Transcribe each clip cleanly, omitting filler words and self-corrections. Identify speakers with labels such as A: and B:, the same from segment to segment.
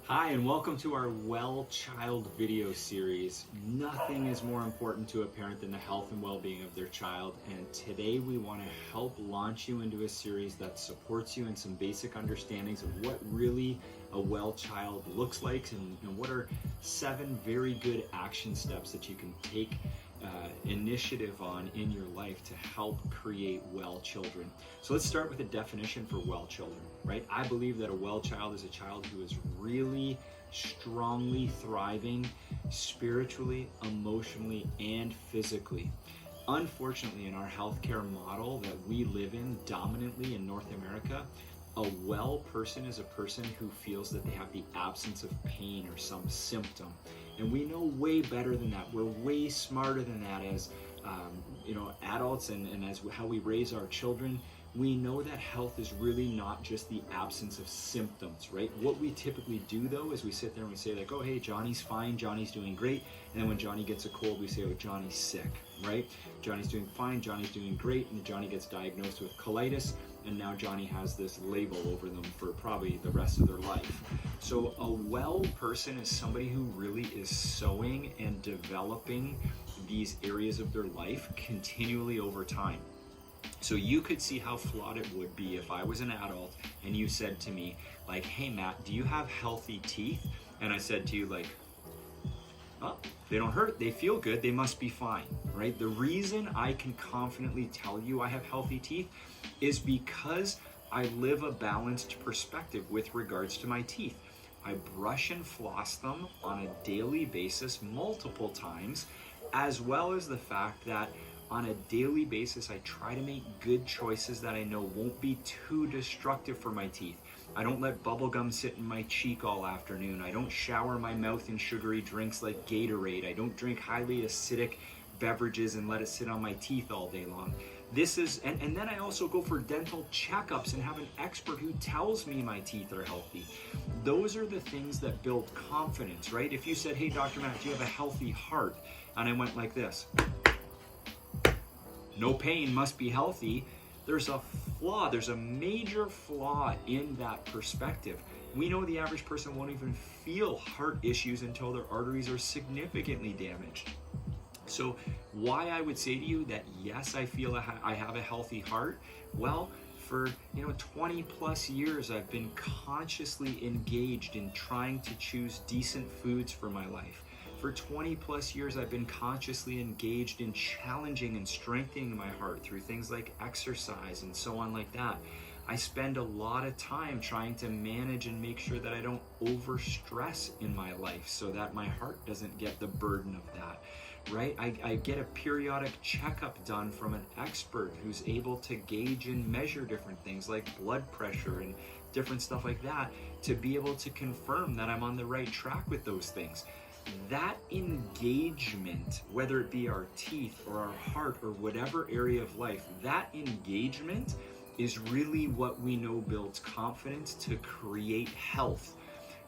A: Hi, and welcome to our Well Child video series. Nothing is more important to a parent than the health and well-being of their child, and today we want to help launch you into a series that supports you in some basic understandings of what really a well child looks like and what are 7 very good action steps that you can take initiative on in your life to help create well children. So let's start with a definition for well children, right? I believe that a well child is a child who is really strongly thriving spiritually, emotionally, and physically. Unfortunately, in our healthcare model that we live in dominantly in North America, a well person is a person who feels that they have the absence of pain or some symptom. And we know way better than that. We're way smarter than that as adults and as how we raise our children. We know that health is really not just the absence of symptoms, right? What we typically do though is we sit there and we say like, oh, hey, Johnny's fine, Johnny's doing great. And then when Johnny gets a cold, we say, oh, Johnny's sick, right? Johnny's doing fine, Johnny's doing great. And Johnny gets diagnosed with colitis. And now Johnny has this label over them for probably the rest of their life. So a well person is somebody who really is sowing and developing these areas of their life continually over time. So you could see how flawed it would be if I was an adult and you said to me like, hey Matt, do you have healthy teeth? And I said to you like, oh, they don't hurt, they feel good, they must be fine, right? The reason I can confidently tell you I have healthy teeth is because I live a balanced perspective with regards to my teeth. I brush and floss them on a daily basis multiple times, as well as the fact that on a daily basis I try to make good choices that I know won't be too destructive for my teeth. I don't let bubble gum sit in my cheek all afternoon. I don't shower my mouth in sugary drinks like Gatorade. I don't drink highly acidic beverages and let it sit on my teeth all day long. This is, and then I also go for dental checkups and have an expert who tells me my teeth are healthy. Those are the things that build confidence, right? If you said, hey, Dr. Matt, do you have a healthy heart? And I went like this. No pain, must be healthy. There's a flaw, there's a major flaw in that perspective. We know the average person won't even feel heart issues until their arteries are significantly damaged. So why I would say to you that yes, I feel I have a healthy heart? Well, for 20 plus years, I've been consciously engaged in trying to choose decent foods for my life. For 20 plus years, I've been consciously engaged in challenging and strengthening my heart through things like exercise and so on like that. I spend a lot of time trying to manage and make sure that I don't overstress in my life so that my heart doesn't get the burden of that, right? I get a periodic checkup done from an expert who's able to gauge and measure different things like blood pressure and different stuff like that to be able to confirm that I'm on the right track with those things. That engagement, whether it be our teeth or our heart or whatever area of life, that engagement is really what we know builds confidence to create health.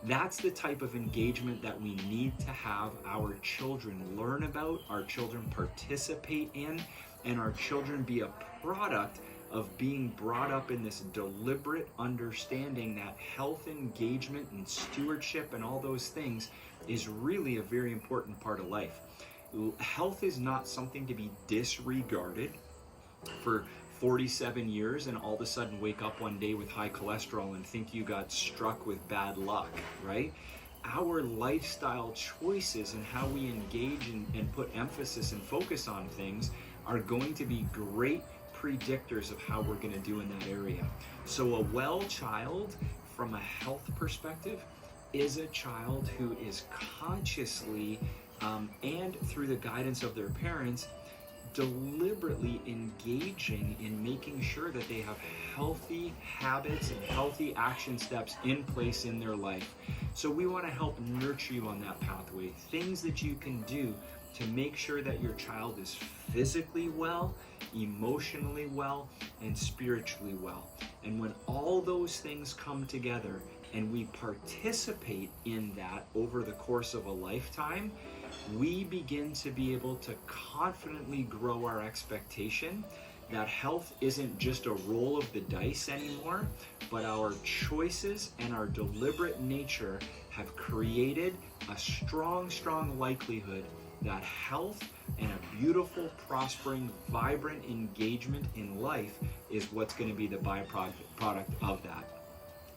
A: That's the type of engagement that we need to have our children learn about, our children participate in, and our children be a product of being brought up in this deliberate understanding that health, engagement, and stewardship and all those things is really a very important part of life. Health is not something to be disregarded for 47 years and all of a sudden wake up one day with high cholesterol and think you got struck with bad luck, right? Our lifestyle choices and how we engage and put emphasis and focus on things are going to be great predictors of how we're going to do in that area. So a well child from a health perspective is a child who is consciously and through the guidance of their parents deliberately engaging in making sure that they have healthy habits and healthy action steps in place in their life. So we want to help nurture you on that pathway. Things that you can do to make sure that your child is physically well, emotionally well, and spiritually well. And when all those things come together and we participate in that over the course of a lifetime, we begin to be able to confidently grow our expectation that health isn't just a roll of the dice anymore, but our choices and our deliberate nature have created a strong, strong likelihood that health and a beautiful, prospering, vibrant engagement in life is what's going to be the byproduct of that.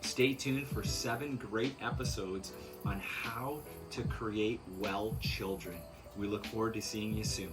A: Stay tuned for 7 great episodes on how to create well children. We look forward to seeing you soon.